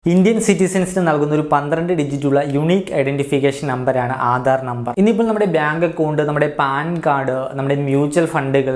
Indian citizens നൽകുന്ന ഒരു 12 ഡിജിറ്റുള്ള unique identification നമ്പറാണ് ആധാർ നമ്പർ. ഇന്നിപ്പോൾ നമ്മുടെ ബാങ്ക് അക്കൗണ്ട്, നമ്മുടെ പാൻ കാർഡ്, നമ്മുടെ മ്യൂച്വൽ ഫണ്ടുകൾ,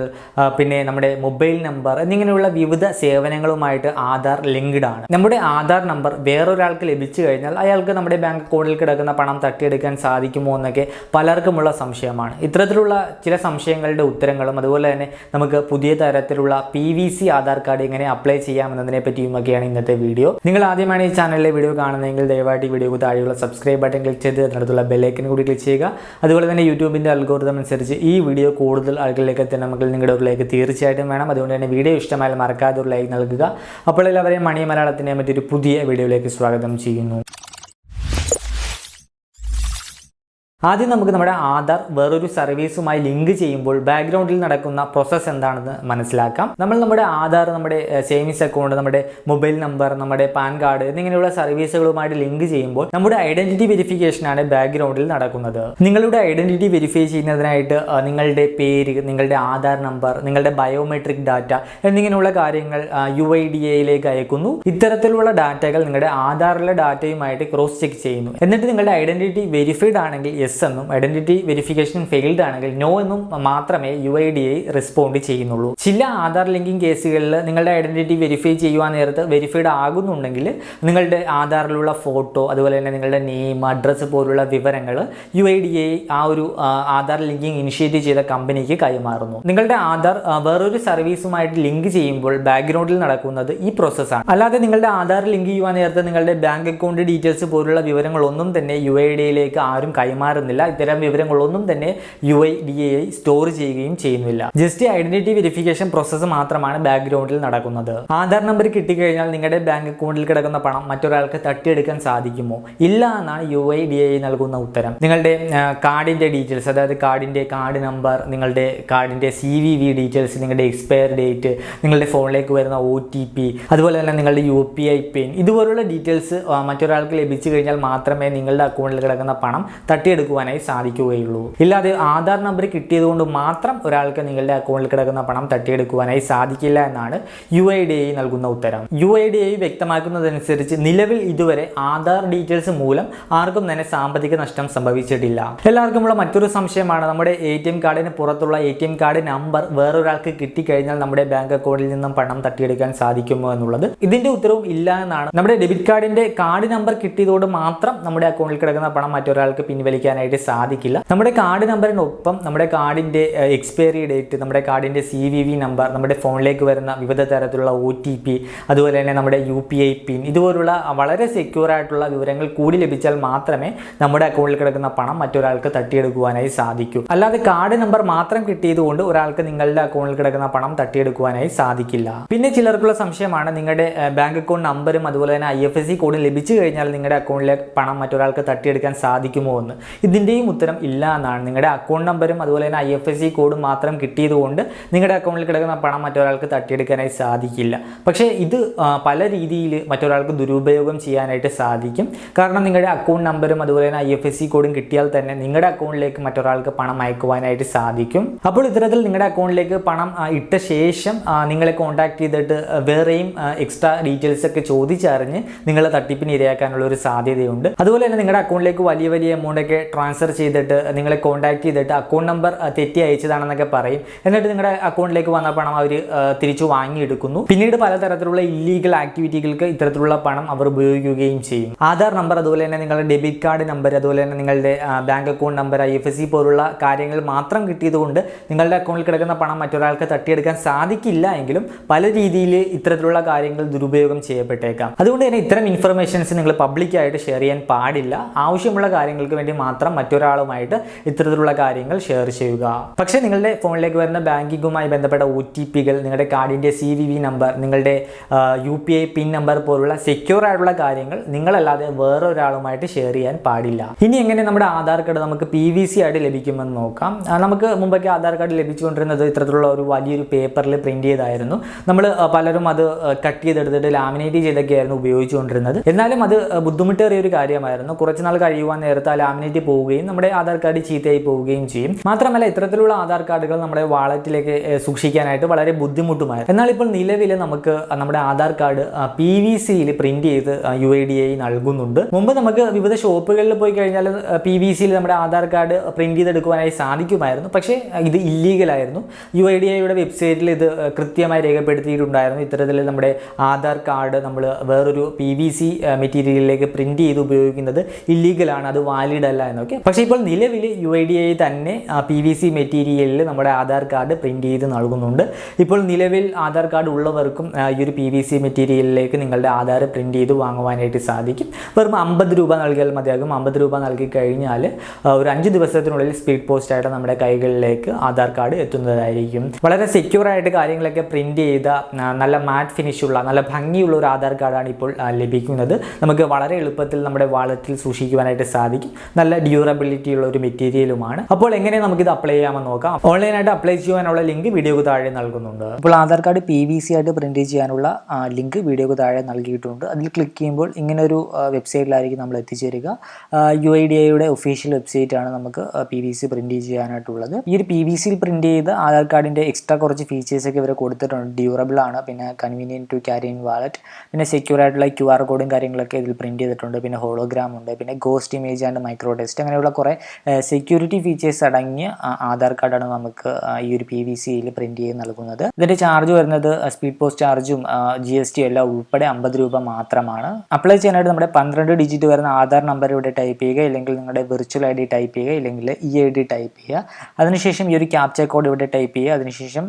പിന്നെ നമ്മുടെ മൊബൈൽ നമ്പർ എന്നിങ്ങനെയുള്ള വിവിധ സേവനങ്ങളുമായിട്ട് ആധാർ ലിങ്ക്ഡ് ആണ്. നമ്മുടെ ആധാർ നമ്പർ വേറൊരാൾക്ക് ലഭിച്ചു കഴിഞ്ഞാൽ അയാൾക്ക് നമ്മുടെ ബാങ്ക് അക്കൗണ്ടിൽ കിടക്കുന്ന പണം തട്ടിയെടുക്കാൻ സാധിക്കുമോ എന്നൊക്കെ പലർക്കുമുള്ള സംശയമാണ്. ഇത്തരത്തിലുള്ള ചില സംശയങ്ങളുടെ ഉത്തരങ്ങളും അതുപോലെ തന്നെ നമുക്ക് പുതിയ തരത്തിലുള്ള PVC ആധാർ കാർഡ് എങ്ങനെ അപ്ലൈ ചെയ്യാമെന്നതിനെ പറ്റിയുമൊക്കെയാണ് ഇന്നത്തെ വീഡിയോ. നിങ്ങൾ ആദ്യമാണ് ചാനലിലെ വീഡിയോ കാണുന്നതെങ്കിൽ ദയവായിട്ട് ഈ വീഡിയോക്ക് താഴെയുള്ള സബ്സ്ക്രൈബ് ബട്ടൺ ക്ലിക്ക് ചെയ്ത് അതിനടുത്തുള്ള ബെല്ലൈക്കൻ കൂടി ക്ലിക്ക് ചെയ്യുക. അതുപോലെ തന്നെ യൂട്യൂബിൻ്റെ അൽഗോരിതം അനുസരിച്ച് ഈ വീഡിയോ കൂടുതൽ ആളുകളിലേക്ക് എത്തണമെങ്കിൽ നിങ്ങളുടെ ഒരു ലൈക്ക് തീർച്ചയായിട്ടും വേണം. അതുകൊണ്ട് തന്നെ വീഡിയോ ഇഷ്ടമായാൽ മറക്കാതെ ഒരു ലൈക്ക് നൽകുക. അപ്പോൾ എല്ലാവരെയും മണി മലയാളത്തിൻ്റെ മറ്റൊരു പുതിയ വീഡിയോയിലേക്ക് സ്വാഗതം ചെയ്യുന്നു. ആദ്യം നമുക്ക് നമ്മുടെ ആധാർ വേറൊരു സർവീസുമായി ലിങ്ക് ചെയ്യുമ്പോൾ ബാക്ക്ഗ്രൗണ്ടിൽ നടക്കുന്ന പ്രോസസ്സ് എന്താണെന്ന് മനസ്സിലാക്കാം. നമ്മുടെ ആധാർ, നമ്മുടെ സേവിങ്സ് അക്കൗണ്ട്, നമ്മുടെ മൊബൈൽ നമ്പർ, നമ്മുടെ പാൻ കാർഡ് എന്നിങ്ങനെയുള്ള സർവീസുകളുമായിട്ട് ലിങ്ക് ചെയ്യുമ്പോൾ നമ്മുടെ ഐഡന്റിറ്റി വെരിഫിക്കേഷനാണ് ബാക്ക്ഗ്രൗണ്ടിൽ നടക്കുന്നത്. നിങ്ങളുടെ ഐഡന്റിറ്റി വെരിഫൈ ചെയ്യുന്നതിനായിട്ട് നിങ്ങളുടെ പേര്, നിങ്ങളുടെ ആധാർ നമ്പർ, നിങ്ങളുടെ ബയോമെട്രിക് ഡാറ്റ എന്നിങ്ങനെയുള്ള കാര്യങ്ങൾ UIDAയിലേക്ക് അയക്കുന്നു. ഇത്തരത്തിലുള്ള ഡാറ്റകൾ നിങ്ങളുടെ ആധാറിലെ ഡാറ്റയുമായിട്ട് ക്രോസ് ചെക്ക് ചെയ്യുന്നു. എന്നിട്ട് നിങ്ങളുടെ ഐഡന്റിറ്റി വെരിഫൈഡ് ആണെങ്കിൽ യെസ് എന്നും, ഐഡന്റിറ്റി വെരിഫിക്കേഷൻ ഫെയിൽഡ് ആണെങ്കിൽ നോ എന്നും മാത്രമേ UIDA റെസ്പോണ്ട് ചെയ്യുന്നുള്ളൂ. ചില ആധാർ ലിങ്കിങ് കേസുകളിൽ നിങ്ങളുടെ ഐഡന്റിറ്റി വെരിഫൈ ചെയ്യുവാൻ നേരത്ത് വെരിഫൈഡ് ആകുന്നുണ്ടെങ്കിൽ നിങ്ങളുടെ ആധാറിലുള്ള ഫോട്ടോ, അതുപോലെ തന്നെ നിങ്ങളുടെ നെയിം, അഡ്രസ്സ് പോലുള്ള വിവരങ്ങൾ UIDA ആ ഒരു ആധാർ ലിങ്കിങ് ഇനിഷ്യേറ്റ് ചെയ്ത കമ്പനിക്ക് കൈമാറുന്നു. നിങ്ങളുടെ ആധാർ വേറൊരു സർവീസുമായിട്ട് ലിങ്ക് ചെയ്യുമ്പോൾ ബാക്ക്ഗ്രൗണ്ടിൽ നടക്കുന്നത് ഈ പ്രോസസ്സാണ്. അല്ലാതെ നിങ്ങളുടെ ആധാർ ലിങ്ക് ചെയ്യുവാൻ നേരത്ത് നിങ്ങളുടെ ബാങ്ക് അക്കൗണ്ട് ഡീറ്റെയിൽസ് പോലുള്ള വിവരങ്ങളൊന്നും തന്നെ UIDAയിലേക്ക് ആരും കൈമാറുന്നില്ല. ഇത്തരം വിവരങ്ങളൊന്നും തന്നെ UIDA സ്റ്റോർ ചെയ്യുകയും ചെയ്യുന്നില്ല. ജസ്റ്റ് ഐഡന്റിറ്റി വെരിഫിക്കേഷൻ പ്രോസസ്സ് മാത്രമാണ് ബാക്ക്ഗ്രൗണ്ടിൽ നടക്കുന്നത്. ആധാർ നമ്പർ കിട്ടിക്കഴിഞ്ഞാൽ നിങ്ങളുടെ ബാങ്ക് അക്കൗണ്ടിൽ കിടക്കുന്ന പണം മറ്റൊരാൾക്ക് തട്ടിയെടുക്കാൻ സാധിക്കുമോ? ഇല്ല എന്നാണ് UIDA നൽകുന്ന ഉത്തരം. നിങ്ങളുടെ കാർഡിന്റെ ഡീറ്റെയിൽസ്, അതായത് കാർഡ് നമ്പർ, നിങ്ങളുടെ കാർഡിന്റെ CVV ഡീറ്റെയിൽസ്, നിങ്ങളുടെ എക്സ്പയർ ഡേറ്റ്, നിങ്ങളുടെ ഫോണിലേക്ക് വരുന്ന OTP, അതുപോലെ തന്നെ നിങ്ങളുടെ UPI പിൻ, ഇതുപോലുള്ള ഡീറ്റെയിൽസ് മറ്റൊരാൾക്ക് ലഭിച്ചു കഴിഞ്ഞാൽ മാത്രമേ നിങ്ങളുടെ അക്കൗണ്ടിൽ കിടക്കുന്ന പണം തട്ടിയെടുക്കുവാനായി സാധിക്കുകയുള്ളൂ. ഇല്ലാതെ ആധാർ നമ്പർ കിട്ടിയത് കൊണ്ട് മാത്രം ഒരാൾക്ക് നിങ്ങളുടെ അക്കൗണ്ടിൽ കിടക്കുന്ന പണം തട്ടിയെടുക്കുവാനായി സാധിക്കില്ല എന്നാണ് UIDA നൽകുന്ന ഉത്തരം. UIDA വ്യക്തമാക്കുന്നതനുസരിച്ച് നിലവിൽ ഇതുവരെ ആധാർ ഡീറ്റെയിൽസ് മൂലം ആർക്കും തന്നെ സാമ്പത്തിക നഷ്ടം സംഭവിച്ചിട്ടില്ല. എല്ലാവർക്കുമുള്ള മറ്റൊരു സംശയമാണ് നമ്മുടെ ATM കാർഡിന് പുറത്തുള്ള ATM കാർഡ് നമ്പർ വേറൊരാൾക്ക് കിട്ടിക്കഴിഞ്ഞാൽ നമ്മുടെ ബാങ്ക് അക്കൗണ്ടിൽ നിന്നും പണം തട്ടിയെടുക്കാൻ സാധിക്കുമോ എന്നുള്ളത്. ഇതിന്റെ ഉത്തരവും ഇല്ല എന്നാണ്. നമ്മുടെ ഡെബിറ്റ് കാർഡിന്റെ കാർഡ് നമ്പർ കിട്ടിയതോട് മാത്രം നമ്മുടെ അക്കൗണ്ടിൽ കിടക്കുന്ന പണം മറ്റൊരാൾക്ക് പിൻവലിക്കാനായിട്ട് സാധിക്കില്ല. നമ്മുടെ കാർഡ് നമ്പറിനൊപ്പം നമ്മുടെ കാർഡിന്റെ എക്സ്പയറി ഡേറ്റ്, നമ്മുടെ കാർഡിന്റെ CVV നമ്പർ, നമ്മുടെ ഫോണിലേക്ക് വരുന്ന വിവിധ തരത്തിലുള്ള OTP, അതുപോലെ തന്നെ നമ്മുടെ UPI പിൻ, ഇതുപോലുള്ള വളരെ സെക്യൂർ ആയിട്ടുള്ള വിവരങ്ങൾ കൂടി ലഭിച്ചാൽ മാത്രമേ നമ്മുടെ അക്കൗണ്ടിൽ കിടക്കുന്ന പണം മറ്റൊരാൾക്ക് തട്ടിയെടുക്കുവാനായി സാധിക്കൂ. അല്ലാതെ കാർഡ് നമ്പർ മാത്രം കിട്ടിയതുകൊണ്ട് ഒരാൾക്ക് നിങ്ങളുടെ അക്കൗണ്ടിൽ കിടക്കുന്ന പണം തട്ടിയെടുക്കുവാനായി സാധിക്കില്ല. പിന്നെ ചിലർക്കുള്ള സംശയമാണ് നിങ്ങളുടെ ബാങ്ക് അക്കൗണ്ട് നമ്പറും അതുപോലെ തന്നെ IFSC കോഡും ലഭിച്ചു കഴിഞ്ഞാൽ നിങ്ങളുടെ അക്കൗണ്ടിലെ പണം മറ്റൊരാൾക്ക് തട്ടിയെടുക്കാൻ സാധിക്കുമോ എന്ന്. ഇതിൻ്റെയും ഉത്തരം ഇല്ല എന്നാണ്. നിങ്ങളുടെ അക്കൗണ്ട് നമ്പറും അതുപോലെ തന്നെ IFSC കോഡും മാത്രം കിട്ടിയതുകൊണ്ട് നിങ്ങളുടെ അക്കൗണ്ടിൽ കിടക്കുന്ന പണം മറ്റൊരാൾക്ക് തട്ടിയെടുക്കാനായി സാധിക്കില്ല. പക്ഷേ ഇത് പല രീതിയിൽ മറ്റൊരാൾക്ക് ദുരുപയോഗം ചെയ്യാനായിട്ട് സാധിക്കും. കാരണം നിങ്ങളുടെ അക്കൗണ്ട് നമ്പറും അതുപോലെ തന്നെ IFSC കോഡും കിട്ടിയാൽ തന്നെ നിങ്ങളുടെ അക്കൗണ്ടിലേക്ക് മറ്റൊരാൾക്ക് പണം അയക്കുവാനായിട്ട് സാധിക്കും. അപ്പോൾ ഇത്തരത്തിൽ നിങ്ങളുടെ അക്കൗണ്ടിലേക്ക് പണം ഇട്ട ശേഷം നിങ്ങളെ കോൺടാക്ട് ചെയ്തിട്ട് വേറെയും എക്സ്ട്രാ ഡീറ്റെയിൽസ് ഒക്കെ ചോദിച്ചറിഞ്ഞ് നിങ്ങളെ തട്ടിപ്പിന് ഇരയാക്കാനുള്ള ഒരു സാധ്യതയുണ്ട്. അതുപോലെ തന്നെ നിങ്ങളുടെ അക്കൗണ്ടിലേക്ക് വലിയ എമൗണ്ട് ഒക്കെ ട്രാൻസ്ഫർ ചെയ്തിട്ട് നിങ്ങളെ കോൺടാക്ട് ചെയ്തിട്ട് അക്കൗണ്ട് നമ്പർ തെറ്റി അയച്ചതാണെന്നൊക്കെ പറയും. എന്നിട്ട് നിങ്ങളുടെ അക്കൗണ്ടിലേക്ക് വന്ന പണം അവർ തിരിച്ചു വാങ്ങിയെടുക്കുന്നു. പിന്നീട് പലതരത്തിലുള്ള ഇല്ലീഗൽ ആക്ടിവിറ്റികൾക്ക് ഇത്തരത്തിലുള്ള പണം അവർ ഉപയോഗിക്കുകയും ചെയ്യും. ആധാർ നമ്പർ, അതുപോലെ തന്നെ നിങ്ങളുടെ ഡെബിറ്റ് കാർഡ് നമ്പർ, അതുപോലെ തന്നെ നിങ്ങളുടെ ബാങ്ക് അക്കൗണ്ട് നമ്പർ, IFSC പോലുള്ള കാര്യങ്ങൾ മാത്രം കിട്ടിയതുകൊണ്ട് നിങ്ങളുടെ അക്കൗണ്ടിൽ കിടക്കുന്ന പണം മറ്റൊരാൾക്ക് തട്ടിയെടുക്കാൻ സാധിക്കില്ല എങ്കിലും പല രീതിയിൽ ഇത്തരത്തിലുള്ള കാര്യങ്ങൾ ദുരുപയോഗം ചെയ്യപ്പെട്ടേക്കാം. അതുകൊണ്ട് തന്നെ ഇത്തരം ഇൻഫർമേഷൻസ് നിങ്ങൾ പബ്ലിക്കായിട്ട് ഷെയർ ചെയ്യാൻ പാടില്ല. ആവശ്യമുള്ള കാര്യങ്ങൾക്ക് വേണ്ടി മാത്രം മറ്റൊരാളുമായിട്ട് ഇത്തരത്തിലുള്ള കാര്യങ്ങൾ ഷെയർ ചെയ്യുക. പക്ഷേ നിങ്ങളുടെ ഫോണിലേക്ക് വരുന്ന ബാങ്കിങ്ങുമായി ബന്ധപ്പെട്ട OTPകൾ, നിങ്ങളുടെ കാർഡിന്റെ CVV നമ്പർ, നിങ്ങളുടെ UPI പിൻ നമ്പർ പോലുള്ള സെക്യൂർ ആയിട്ടുള്ള കാര്യങ്ങൾ നിങ്ങളല്ലാതെ വേറൊരാളുമായിട്ട് ഷെയർ ചെയ്യാൻ പാടില്ല. ഇനി എങ്ങനെ നമ്മുടെ ആധാർ കാർഡ് നമുക്ക് PVC ആയിട്ട് ലഭിക്കുമെന്ന് നോക്കാം. നമുക്ക് മുമ്പൊക്കെ ആധാർ കാർഡ് ലഭിച്ചുകൊണ്ടിരുന്നത് ഇത്തരത്തിലുള്ള ഒരു വലിയൊരു പേപ്പറിൽ പ്രിന്റ് ചെയ്തായിരുന്നു. നമ്മൾ പലരും അത് കട്ട് ചെയ്തെടുത്തിട്ട് ലാമിനേറ്റ് ചെയ്തൊക്കെയായിരുന്നു ഉപയോഗിച്ചുകൊണ്ടിരുന്നത്. എന്നാലും അത് ബുദ്ധിമുട്ടേറിയ ഒരു കാര്യമായിരുന്നു. കുറച്ചുനാൾ കഴിയുവാൻ നേരത്ത് ആ ലാമിനേറ്റ് പോവുകയും നമ്മുടെ ആധാർ കാർഡ് ചീത്തയായി പോവുകയും ചെയ്യും. മാത്രമല്ല ഇത്തരത്തിലുള്ള ആധാർ കാർഡുകൾ നമ്മുടെ വാളറ്റിലേക്ക് സൂക്ഷിക്കാനായിട്ട് വളരെ ബുദ്ധിമുട്ടുമായിരുന്നു. എന്നാൽ ഇപ്പോൾ നിലവിൽ നമുക്ക് നമ്മുടെ ആധാർ കാർഡ് PVCയിൽ പ്രിന്റ് ചെയ്ത് UIDAI നൽകുന്നുണ്ട്. മുമ്പ് നമുക്ക് വിവിധ ഷോപ്പുകളിൽ പോയി കഴിഞ്ഞാൽ PVCയിൽ നമ്മുടെ ആധാർ കാർഡ് പ്രിന്റ് ചെയ്തെടുക്കുവാനായി സാധിക്കുമായിരുന്നു. പക്ഷേ ഇത് ഇല്ലീഗലായിരുന്നു. UIDAIയുടെ വെബ്സൈറ്റിൽ ഇത് കൃത്യമായി രേഖപ്പെടുത്തിയിട്ടുണ്ടായിരുന്നു. ഇത്തരത്തിൽ നമ്മുടെ ആധാർ കാർഡ് നമ്മൾ വേറൊരു PVC മെറ്റീരിയലിലേക്ക് പ്രിന്റ് ചെയ്ത് ഉപയോഗിക്കുന്നത് ഇല്ലീഗലാണ്, അത് വാലിഡ് അല്ല എന്നൊക്കെ. പക്ഷേ ഇപ്പോൾ നിലവിൽ UIDAI തന്നെ PVC മെറ്റീരിയലിൽ നമ്മുടെ ആധാർ കാർഡ് പ്രിന്റ് ചെയ്ത് നൽകുന്നുണ്ട്. ഇപ്പോൾ നിലവിൽ ആധാർ കാർഡ് ഉള്ളവർക്കും ഈ ഒരു PVC മെറ്റീരിയലിലേക്ക് നിങ്ങളുടെ ആധാർ പ്രിന്റ് ചെയ്ത് വാങ്ങുവാനായിട്ട് സാധിക്കും. വെറും 50 രൂപ നൽകിയാൽ മതിയാകും. 50 രൂപ നൽകി കഴിഞ്ഞാൽ ഒരു 5 ദിവസത്തിനുള്ളിൽ സ്പീഡ് പോസ്റ്റ് ആയിട്ട് നമ്മുടെ കൈകളിലേക്ക് ആധാർ കാർഡ് എത്തുന്നതായിരിക്കും. വളരെ സെക്യൂർ ആയിട്ട് കാര്യങ്ങളൊക്കെ പ്രിന്റ് ചെയ്ത നല്ല മാറ്റ് ഫിനിഷുള്ള നല്ല ഭംഗിയുള്ള ഒരു ആധാർ കാർഡാണ് ഇപ്പോൾ ലഭിക്കുന്നത്. നമുക്ക് വളരെ എളുപ്പത്തിൽ നമ്മുടെ വാളറ്റിൽ സൂക്ഷിക്കുവാനായിട്ട് സാധിക്കും. നല്ല ഡ്യൂറബിലിറ്റി ഉള്ള ഒരു മെറ്റീരിയലുമാണ്. അപ്പോൾ എങ്ങനെ നമുക്കിത് അപ്ലൈ ചെയ്യാമെന്ന് നോക്കാം. ഓൺലൈനായിട്ട് അപ്ലൈ ചെയ്യാനുള്ള ലിങ്ക് വീഡിയോക്ക് താഴെ നൽകുന്നുണ്ട്. അപ്പോൾ ആധാർ കാർഡ് PVC ആയിട്ട് പ്രിന്റ് ചെയ്യാനുള്ള ലിങ്ക് വീഡിയോക്ക് താഴെ നൽകിയിട്ടുണ്ട്. അതിൽ ക്ലിക്ക് ചെയ്യുമ്പോൾ ഇങ്ങനെ ഒരു വെബ്സൈറ്റിലായിരിക്കും നമ്മൾ എത്തിച്ചേരുക. UIDAIയുടെ ഒഫീഷ്യൽ വെബ്സൈറ്റ് ആണ് നമുക്ക് PVC പ്രിന്റ് ചെയ്യാനായിട്ടുള്ളത്. ഈ ഒരു PVCയിൽ പ്രിന്റ് ചെയ്ത ആധാർ കാർഡിന്റെ എക്സ്ട്രാ കുറച്ച് ഫീച്ചേഴ്സ് ഒക്കെ ഇവർ കൊടുത്തിട്ടുണ്ട്. ഡ്യൂറബിൾ ആണ്, പിന്നെ convenient to carry in wallet, പിന്നെ സെക്യൂർ ആയിട്ടുള്ള QR കോഡും കാര്യങ്ങളൊക്കെ ഇതിൽ പ്രിന്റ് ചെയ്തിട്ടുണ്ട്. പിന്നെ ഹോളോഗ്രാം ഉണ്ട്, പിന്നെ ghost image and micro test, അങ്ങനെയുള്ള കുറേ സെക്യൂരിറ്റി ഫീച്ചേഴ്സ് അടങ്ങിയ ആധാർ കാർഡാണ് നമുക്ക് ഈ ഒരു PVCയിൽ പ്രിന്റ് ചെയ്ത് നൽകുന്നത്. ഇതിന്റെ ചാർജ് വരുന്നത് സ്പീഡ് പോസ്റ്റ് ചാർജും GST എല്ലാം ഉൾപ്പെടെ 50 രൂപ മാത്രമാണ്. അപ്ലൈ ചെയ്യാനായിട്ട് നമ്മുടെ 12 ഡിജിറ്റ് വരുന്ന ആധാർ നമ്പർ ഇവിടെ ടൈപ്പ് ചെയ്യുക, ഇല്ലെങ്കിൽ നിങ്ങളുടെ വിർച്വൽ ID ടൈപ്പ് ചെയ്യുക, ഇല്ലെങ്കിൽ EID ടൈപ്പ് ചെയ്യുക. അതിനുശേഷം ഈ ഒരു ക്യാപ്ച കോഡ് ഇവിടെ ടൈപ്പ് ചെയ്യുക. അതിനുശേഷം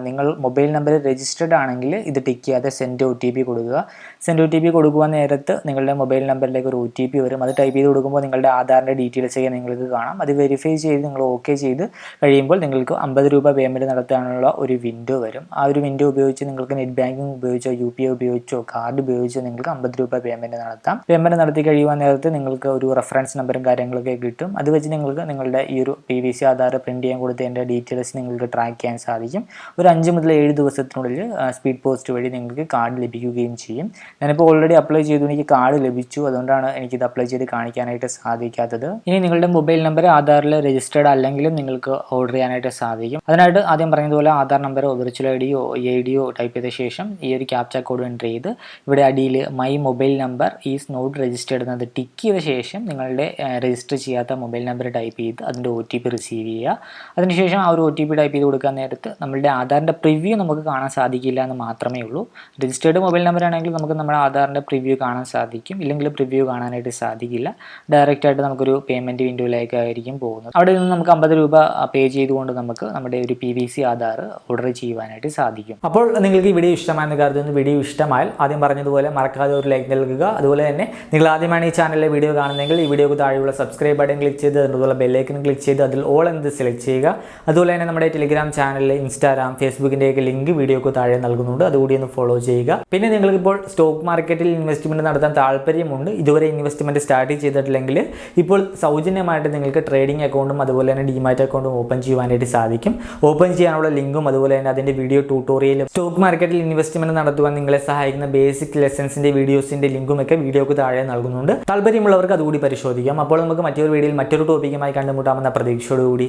നിങ്ങൾ മൊബൈൽ നമ്പർ രജിസ്റ്റേർഡ് ആണെങ്കിൽ ഇത് ടിക്ക് ചെയ്യാതെ സെൻഡ് OTP കൊടുക്കുക. സെൻഡ് OTP കൊടുക്കുവാൻ നേരത്ത് നിങ്ങളുടെ മൊബൈൽ നമ്പറിലേക്ക് ഒരു OTP വരും. അത് ടൈപ്പ് ചെയ്ത് കൊടുക്കുമ്പോൾ നിങ്ങളുടെ ആധാറിൻ്റെ ഡീറ്റെയിൽസ് ഒക്കെ നിങ്ങൾക്ക് കാണാം. അത് വെരിഫൈ ചെയ്ത് നിങ്ങൾ ഓക്കെ ചെയ്ത് കഴിയുമ്പോൾ നിങ്ങൾക്ക് 50 രൂപ പേയ്മെൻറ്റ് നടത്താനുള്ള ഒരു വിൻഡോ വരും. ആ ഒരു വിൻഡോ ഉപയോഗിച്ച് നിങ്ങൾക്ക് നെറ്റ് ബാങ്കിങ് ഉപയോഗിച്ചോ UPI ഉപയോഗിച്ചോ കാർഡ് ഉപയോഗിച്ചോ നിങ്ങൾക്ക് 50 രൂപ പേയ്മെൻറ്റ് നടത്താം. പേയ്മെൻറ്റ് നടത്തി കഴിയുവാൻ നേരത്ത് നിങ്ങൾക്ക് ഒരു റെഫറൻസ് നമ്പറും കാര്യങ്ങളൊക്കെ കിട്ടും. അത് വെച്ച് നിങ്ങൾക്ക് നിങ്ങളുടെ ഈ ഒരു PVC ആധാർ പ്രിന്റ് ചെയ്യാൻ കൊടുത്തതിൻ്റെ ഡീറ്റെയിൽസ് നിങ്ങൾക്ക് ട്രാക്ക് ചെയ്യാൻ സാധിക്കും. ഒരു 5 മുതൽ 7 ദിവസത്തിനുള്ളിൽ സ്പീഡ് പോസ്റ്റ് വഴി നിങ്ങൾക്ക് കാർഡ് ലഭിക്കുകയും ചെയ്യും. ഞാനിപ്പോൾ ഓൾറെഡി അപ്ലൈ ചെയ്തു, എനിക്ക് കാർഡ് ലഭിച്ചു. അതുകൊണ്ടാണ് എനിക്കിത് അപ്ലൈ ചെയ്ത് കാണിക്കാനായിട്ട് സാധിക്കാത്തത്. ഇനി നിങ്ങളുടെ മൊബൈൽ നമ്പർ ആധാറിൽ രജിസ്റ്റേർഡ് അല്ലെങ്കിലും നിങ്ങൾക്ക് ഓർഡർ ചെയ്യാനായിട്ട് സാധിക്കും. അതിനായിട്ട് ആദ്യം പറഞ്ഞതുപോലെ ആധാർ നമ്പറോ വിർച്വൽ IDയോ EIDയോ ടൈപ്പ് ചെയ്ത ശേഷം ഈ ഒരു ക്യാപ്ച കോഡ് എൻ്റർ ചെയ്ത് ഇവിടെ അടിയിൽ my mobile number is not registered എന്നത് ടിക്ക് ചെയ്ത ശേഷം നിങ്ങളുടെ രജിസ്റ്റർ ചെയ്യാത്ത മൊബൈൽ നമ്പർ ടൈപ്പ് ചെയ്ത് അതിൻ്റെ OTP റിസീവ് ചെയ്യുക. അതിനുശേഷം ആ ഒരു OTP ടൈപ്പ് ചെയ്ത് കൊടുക്കാൻ നേരത്ത് നമ്മളുടെ ആധാറിൻ്റെ പ്രിവ്യൂ നമുക്ക് കാണാൻ സാധിക്കില്ല എന്ന് മാത്രമേ ഉള്ളൂ. രജിസ്റ്റേർഡ് മൊബൈൽ നമ്പർ ആണെങ്കിൽ നമുക്ക് നമ്മുടെ ആധാറിൻ്റെ പ്രിവ്യൂ കാണാൻ സാധിക്കും, ഇല്ലെങ്കിൽ പ്രിവ്യൂ കാണാനായിട്ട് സാധിക്കില്ല. ഡയറക്റ്റ് ആയിട്ട് നമുക്കൊരു പേയ്മെൻറ്റ് വിൻഡോയിലേക്കായിരിക്കും പോകുന്നത്. അവിടെ നിന്ന് നമുക്ക് 50 രൂപ പേ ചെയ്തുകൊണ്ട് നമുക്ക് നമ്മുടെ ഒരു PVC ആധാർ ഓർഡർ ചെയ്യുവാനായിട്ട് സാധിക്കും. അപ്പോൾ നിങ്ങൾക്ക് ഈ വീഡിയോ ഇഷ്ടമായെന്ന് കരുതുന്നു. വീഡിയോ ഇഷ്ടമായാൽ ആദ്യം പറഞ്ഞതുപോലെ മറക്കാതെ ഒരു ലൈക്ക് നൽകുക. അതുപോലെ തന്നെ നിങ്ങൾ ആദ്യമാണ് ഈ ചാനലിലെ വീഡിയോ കാണുന്നതെങ്കിൽ ഈ വീഡിയോക്ക് താഴെയുള്ള സബ്സ്ക്രൈബ് ബട്ടൺ ക്ലിക്ക് ചെയ്ത് അതുപോലെ ബെല്ലൈക്കൺ ക്ലിക്ക് ചെയ്ത് അതിൽ ഓൾ എന്ന് സെലക്ട് ചെയ്യുക. അതുപോലെ തന്നെ നമ്മുടെ ടെലിഗ്രാം ചാനലിൽ ഇൻസ്റ്റാഗ്രാം ഫേസ്ബുക്കിൻ്റെയൊക്കെ ലിങ്ക് വീഡിയോക്ക് താഴെ നൽകുന്നുണ്ട്, അതുകൂടി ഒന്ന് ഫോളോ ചെയ്യുക. പിന്നെ നിങ്ങൾക്കിപ്പോൾ സ്റ്റോക്ക് മാർക്കറ്റിൽ ഇൻവെസ്റ്റ്മെൻറ്റ് നടത്താൻ താല്പര്യമുണ്ട്, ഇതുവരെ ഇൻവെസ്റ്റ്മെൻറ്റ് സ്റ്റാർട്ട് ചെയ്തിട്ടില്ലെങ്കിൽ ഇപ്പോൾ സൗജന്യമായിട്ട് നിങ്ങൾക്ക് ട്രേഡിംഗ് അക്കൗണ്ടും അതുപോലെ തന്നെ ഡിമാറ്റ് അക്കൗണ്ടും ഓപ്പൺ ചെയ്യുവാനായിട്ട് സാധിക്കും. ഓപ്പൺ ചെയ്യാനുള്ള ലിങ്കും അതുപോലെ തന്നെ അതിൻ്റെ വീഡിയോ ട്യൂട്ടോറിയലും സ്റ്റോക്ക് മാർക്കറ്റിൽ ഇൻവെസ്റ്റ്മെൻറ്റ് നടത്തുവാൻ നിങ്ങളെ സഹായിക്കുന്ന ബേസിക് ലെസൺസിൻ്റെ വീഡിയോസിൻ്റെ ലിങ്കുമൊക്കെ വീഡിയോക്ക് താഴെ നൽകുന്നുണ്ട്. താല്പര്യമുള്ളവർക്ക് അതുകൂടി പരിശോധിക്കാം. അപ്പോൾ നമുക്ക് മറ്റൊരു വീഡിയോയിൽ മറ്റൊരു ടോപ്പിക്കുമായി കണ്ടുമുട്ടാമെന്ന പ്രതീക്ഷയോടുകൂടി